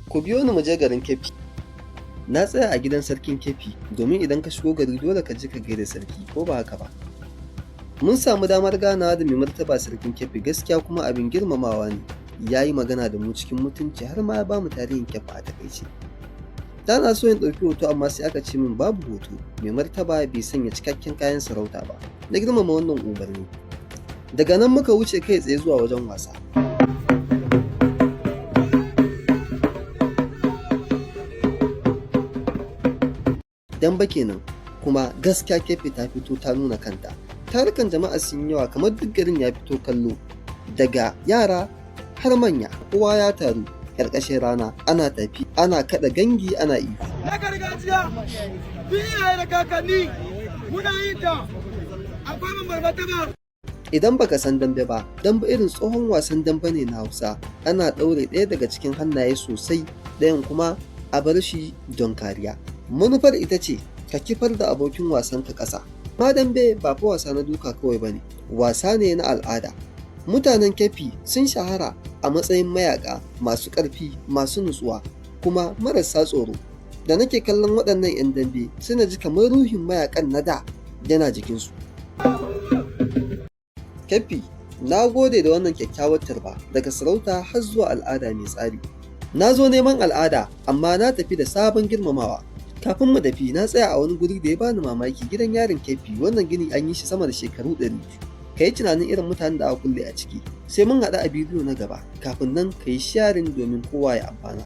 Ku biyo ni mu je garin Keffi. Na tsaya a gidan sarkin Keffi domin idan ka shigo gari dole ka je ka gaida sarki ko ba haka ba. Mun samu damar ganawa da mai martaba sarkin Keffi gaskiya kuma abin girmamawa ne. Ya yi magana da mu cikin mutunci har ma ya ba mu tarihin Keffi a takaice. Da na so in ɗauki hoto amma sai aka ce min babu hoto, mai martaba bai sanya cikakken kayan sarauta ba. Na girmama wannan umarni. Daga nan muka wuce kai tsaye zuwa wajen wasa. Damba kenan, kuma gaskiya Keffi ta fito ta nuna kanta. Tarukan jama'a sun yawa kamar duk garin ya fito kallo. Daga yara har manya, kowa ya taru ƙarƙashin rana, ana tafi, ana kaɗa gangi, ana ihu. Na gargajiya, bin iyaye da kakanni, muna yin ta, akwai bambarbata ba. Idan baka san dambe ba, dambe irin tsohon wasan dambe ne na Hausa, ana ɗaure ɗaya daga cikin hannaye sosai, ɗayan kuma a bar shi don kariya. Manufar ita ce ka kifar da abokin wasan ka ƙasa. Ma dambe ba fa wasa na duka kawai bane, wasa ne na al'ada. Mutanen Keffi sun shahara a matsayin mayaƙa masu ƙarfi, masu nutsuwa, kuma marasa tsoro. Da nake kallon waɗannan 'yan dambe, suna ji kamar ruhin mayaƙan na da yana jikinsu. Keffi, na gode da wannan kyakkyawar tarba daga sarauta har zuwa al'ada mai tsari. Na zo neman al'ada, amma na tafi da sabon girmamawa. Kafin mu tafi, na tsaya a wani guri da ya bani mamaki, gidan yarin Keffi. Wannan gini an yi shi sama da shekaru 100. Ka yi tunanin irin mutanen da aka kulle a ciki. Sai mun haɗu a bidiyo na gaba, kafin nan ka yi sharing domin kowa ya amfana.